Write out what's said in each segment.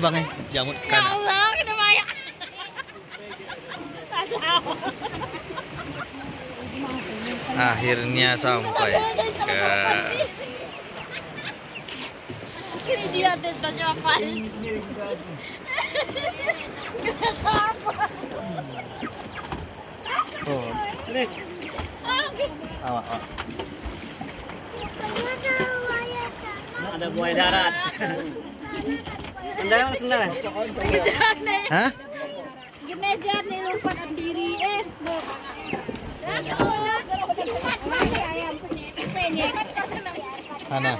bang jamut Ya kan. Allah, kena maya. Akhirnya sampai ke Ini dia tentang jawaban. oh, ini. Awak. Ada buaya darat. Anda yang senang? Gejane. Hah? Gejane lupa diri Mana?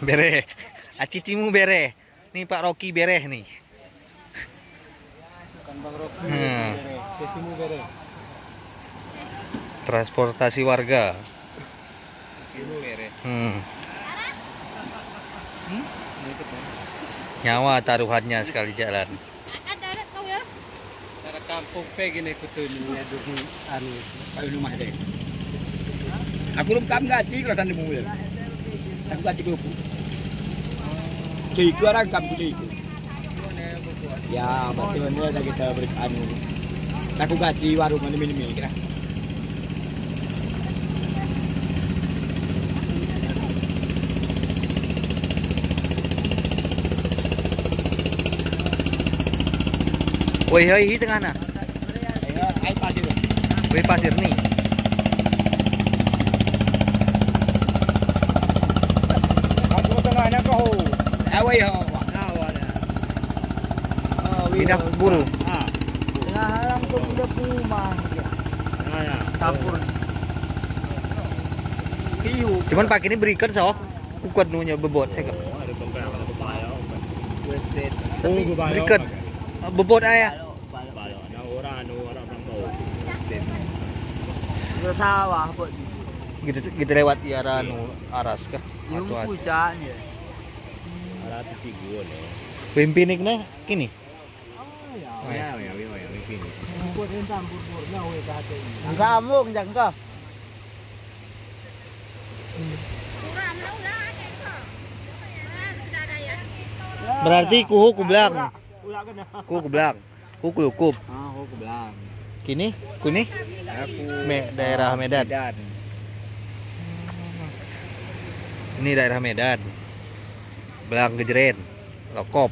Bere. Acitimu bere. Nih Pak Rocky bere nih. Transportasi warga. Nyawa taruhannya sekali jalan. Ada kau ya? Cara kampung pe gini kutu ni anu kayu rumah deh. Aku belum kam gaji kerasan di mobil. Aku gaji dulu. Ciku orang kam ciku. Ya betul ni dah kita beri anu. Aku gaji warung ni mini kira. Woi, hei tengah na. Air pasir. Woi pasir nih. Aku tengahnya kau. Awai ho. Tidak buru. Tengah langsung udah rumah. Tengahnya. Campur. Hiu. Cuman pagi ini berikan so. Kuat nunya bebot saya. Ada pembela ada pembaya. Berikan bebot ayah. Sawah buat Gitu lewat arah aras kah? yung pucaan ya. Arah tiga loh. Pimpinik na kini. Ya, pimpinik. Ang samong diyan ka. Berarti kuhu kubelang. Kuhu kubelang. Kuhu kulukup. Kuhu kubelang. Kini, kuni? Daerah Medan. Ini daerah Medan. Belang Gejeren, Lokop.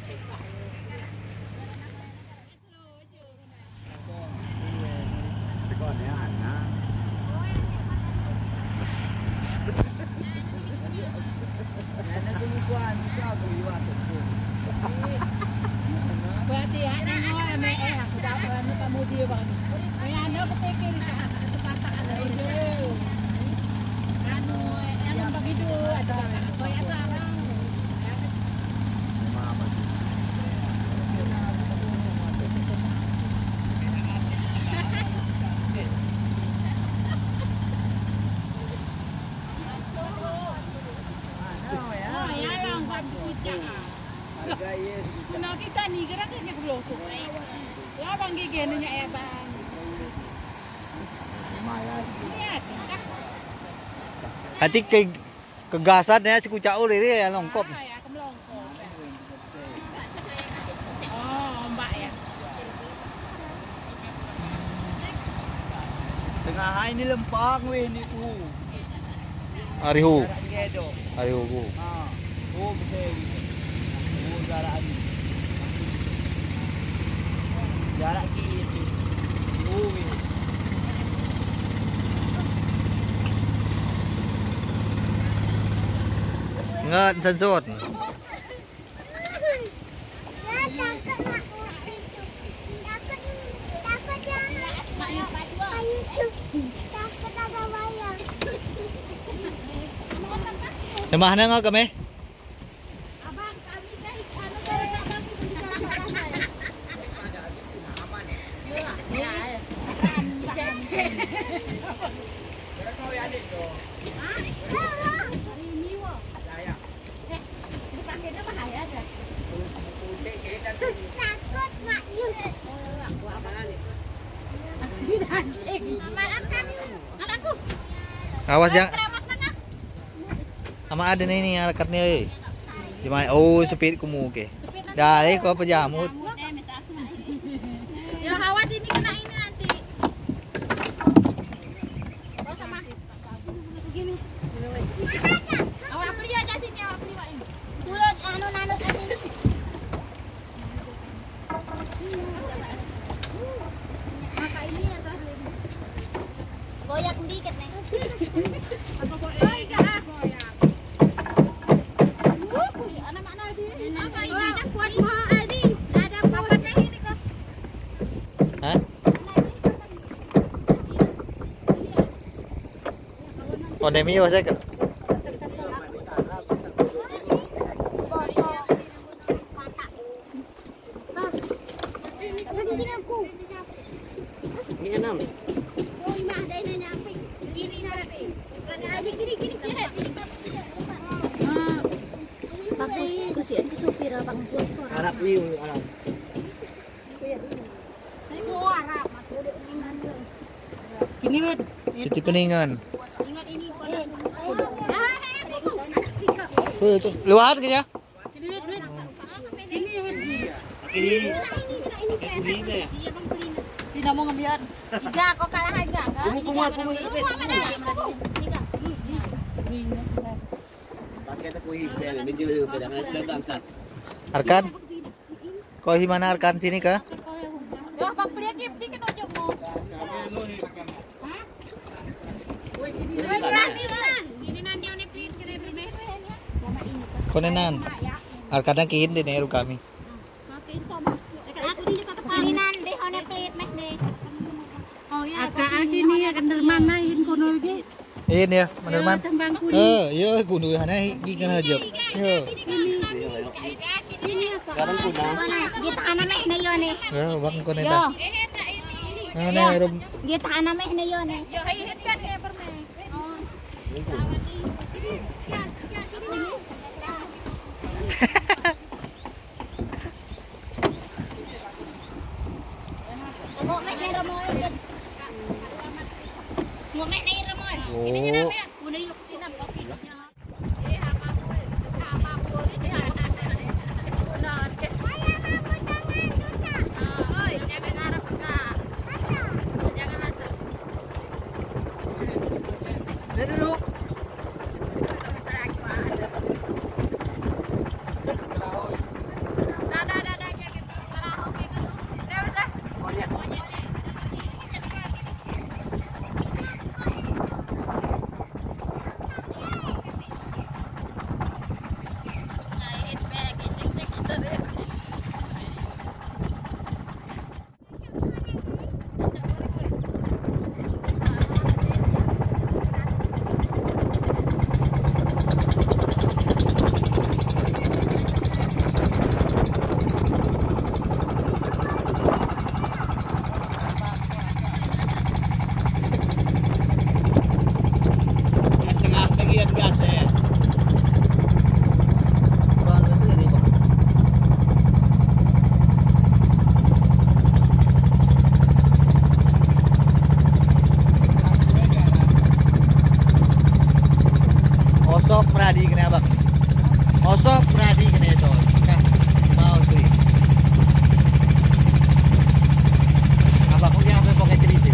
Berarti ada yang aku dapat kamu dia bang. Ano ketekin ka patak ada itu. Anu yang begitu ada apa ya sarang. Ya lang pucak. Kuno kita nih geraknya belum. Lah bang giginya ya bang. Hati kegasan ya si kucau ini ya longkop. Oh, mbak ya. Tengah ini lempang weh ni Arihu. Gedo. Arihu. Bisa. Jarak ni. Jarak gitu. Nggak sensor. Mana nga kami? Abang, kami guys, ano dari abang itu di dalam orang saya. Ya, Cece. Dipakainya bahaya aja. Takut mak anjing. Anakku. Awas jangan. Sama ada nih rekatnya. Gimana? Oh, sepit kumu oke. Dari kau pejamut. Ya awas ini kena ini nanti. Kau sama. Begini. Awak aku lihat aja sini awak lihat ini. Dulu anu nanut sini. Maka ini atau ini. Goyak dikit nih. Apa goyak? Goyak. Anak mana sih? Apa ini? Ada kuat mau Adi. Ada kuat ini kok. Hah? Pandemi ya saya. Ini 6. Arab ni Arab. Ini wet. Titi peningan. Ingat ini Luar kayaknya. Ini wet wet. Ini wet. Ini saya. Sina mau ngambil. Tiga kok kalah aja enggak? Pakai tekuih saya biji dulu pada sudah angkat. Arkan. Kau di mana Arkan sini kah? Ya, Bang Plia kip di kan ojo mo. Ini nanti one print kira ini. Konenan. Arkan ang kihin din ero kami. Aku di kota Ini nanti one print meh deh. Oh ya, agak ini ya kan dari mana in kono iki. Iyan ya, menerman. Tembangku Iya, kuno hana gikan aja. Iya. Sekarang kuda. Kita ana meh na yon eh. Ya, bang koneta. Ano ero? Kita ana meh na yon eh. Yo hit kan eh perme. Mo meh na remoy. Mo meh na remoy. Ini kenapa ya? Udah yuk sinam kopinya. Osok Pradi kena abang. Osok Pradi kena itu. Nah, mau sih. Abang punya apa pakai cerita?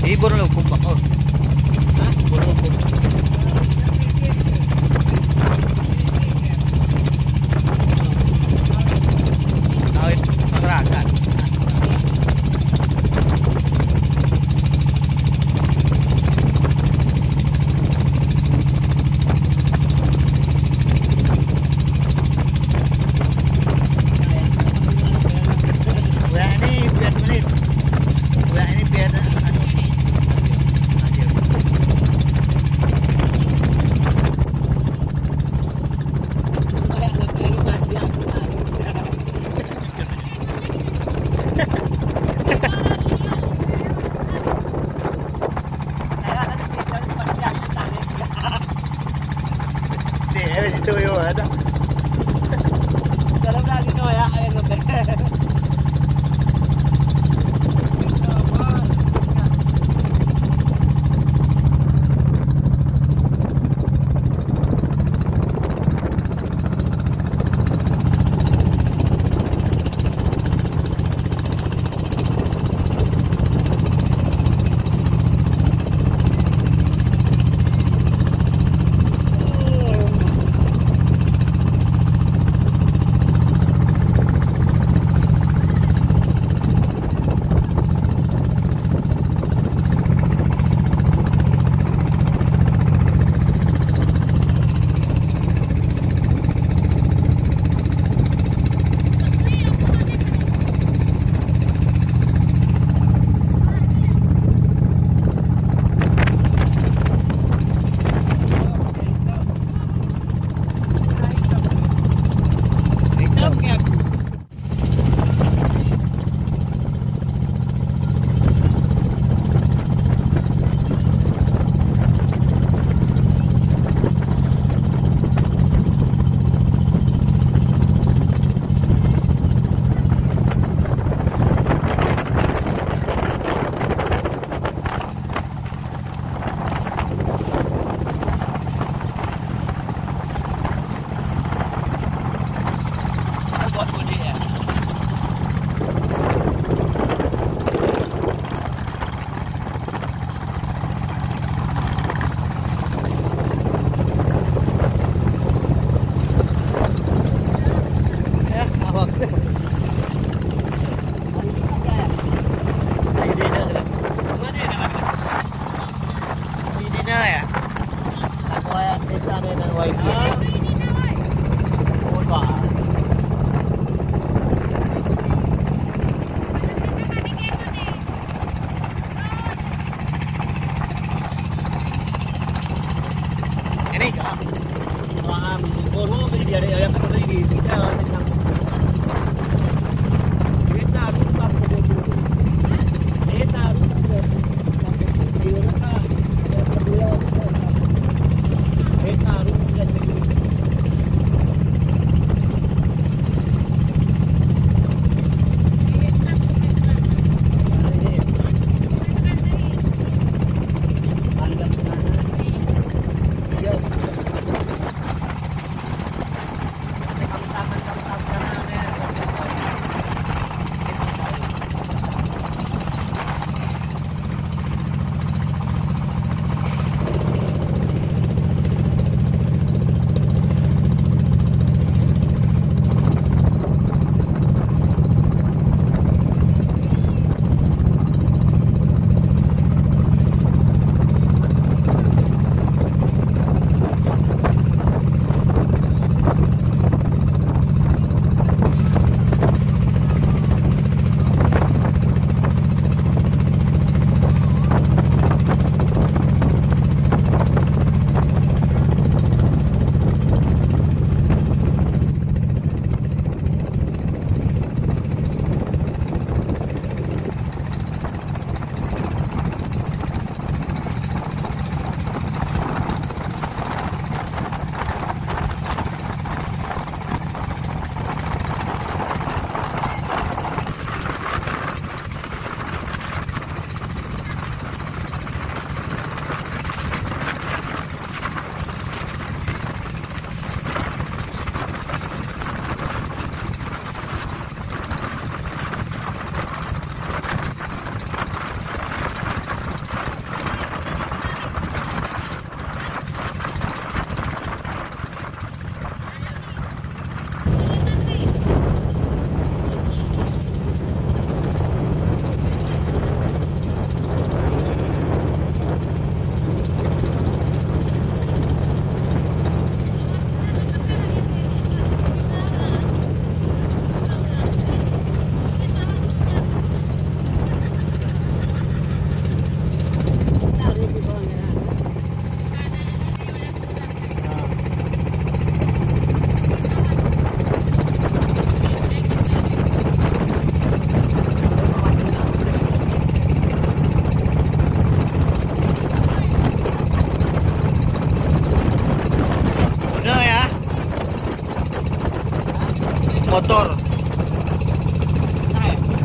Ibon lo kumpang oh.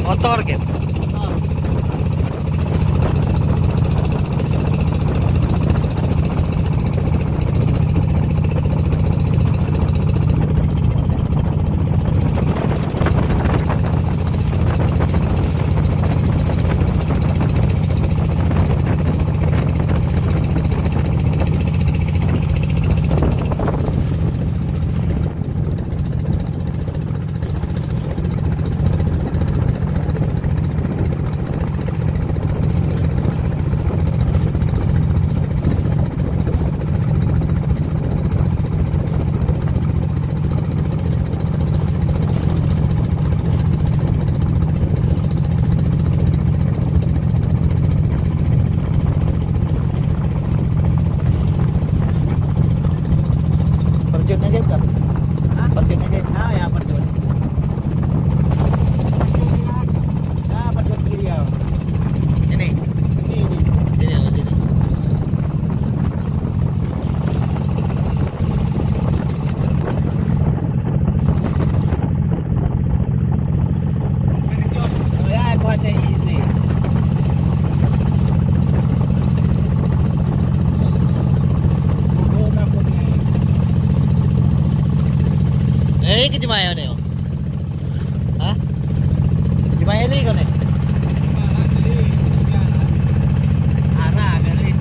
Motor gitu. Perjunnya gitu kan? Perjunnya gitu. Ah ya perjun. Nah perjun kiri ya. Ini. Ini. Sini atau sini? Oh ya aku ada ini. Oh aku nih. Ke Jemaya nih. Hah? Jemaya ini kan nih? Arah dari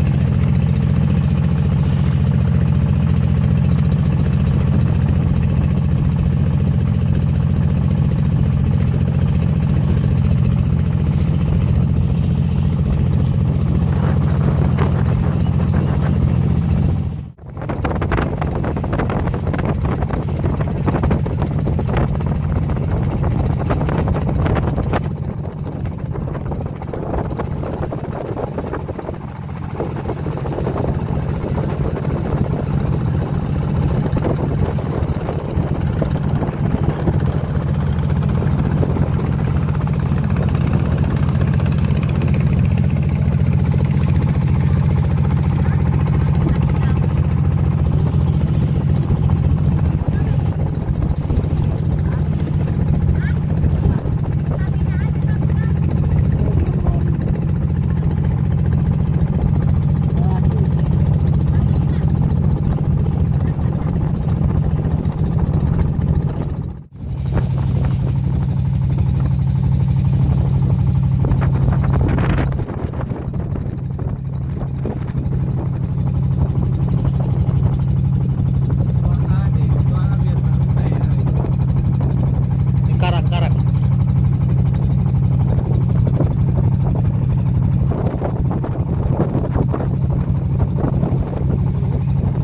Karang-karang.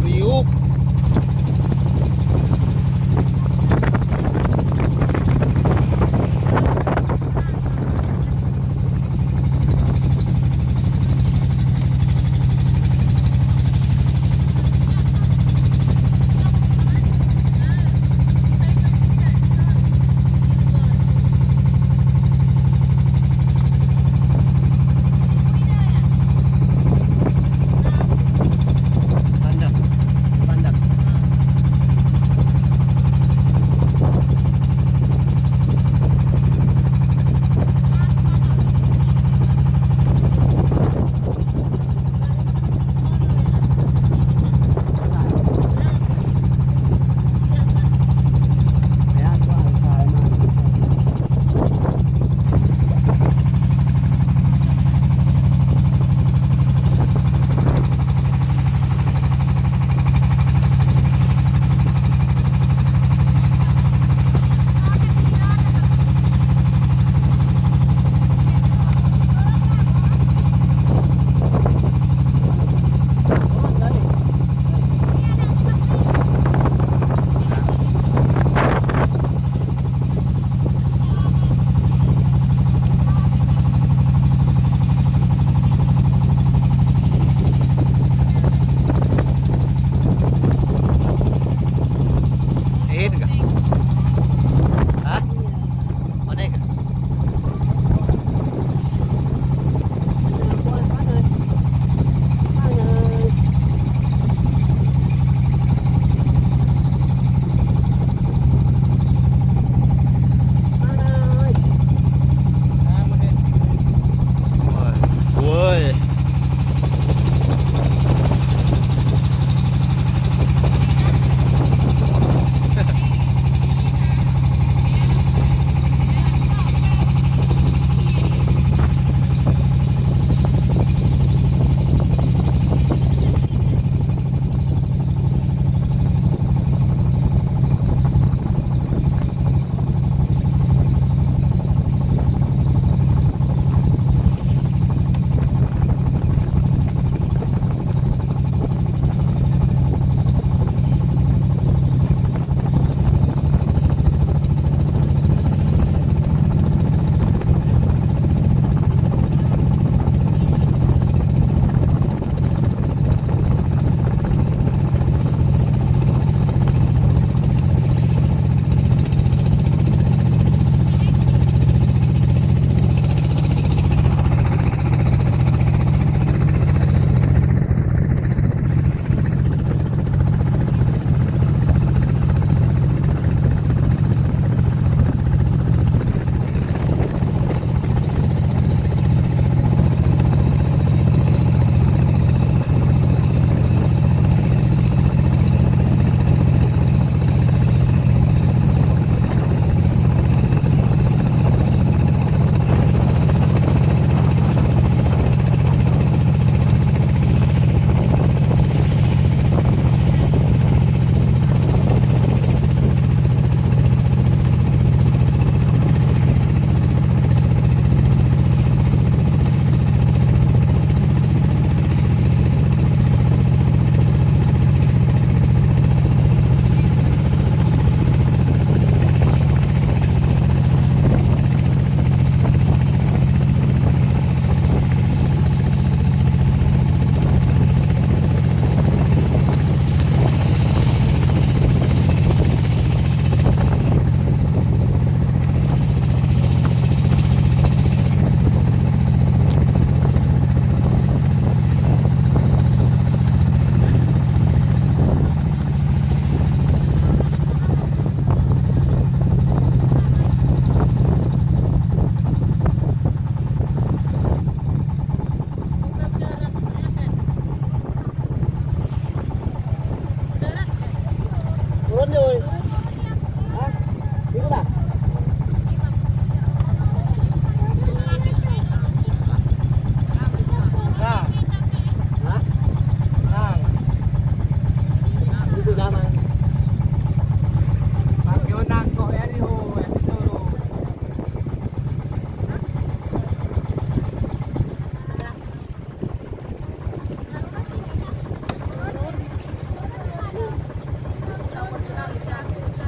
Riuk.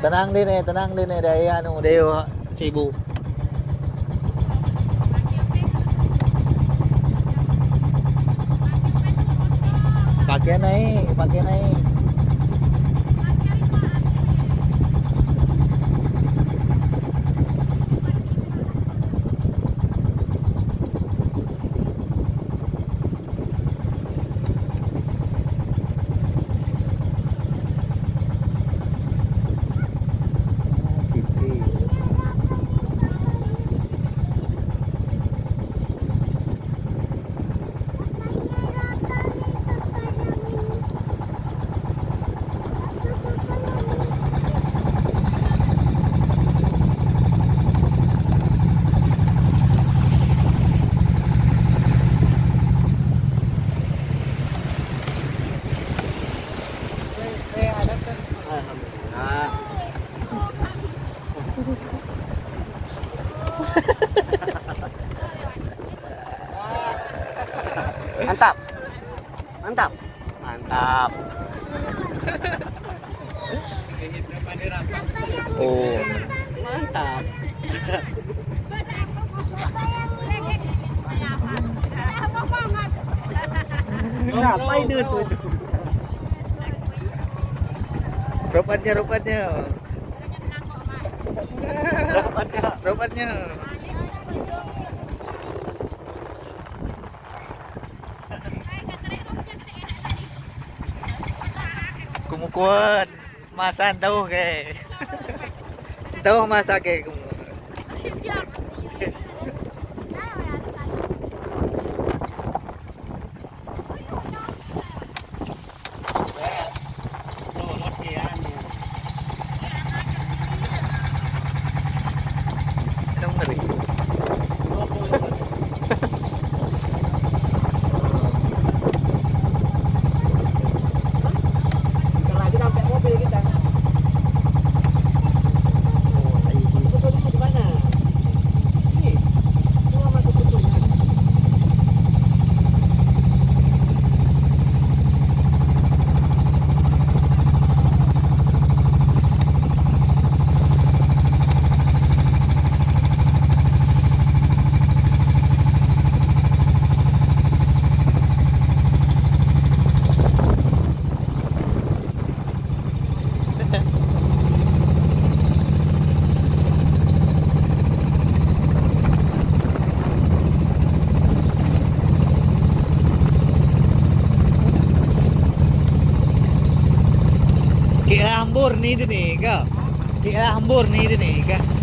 Tenang din daya anu dia sibuk. Pakai naik. Mantap. Oh, mantap. Ngapain itu? Rupatnya. Kumukuan masan tahu ke? Tahu masak ke kamu? Kira hambur nih ka.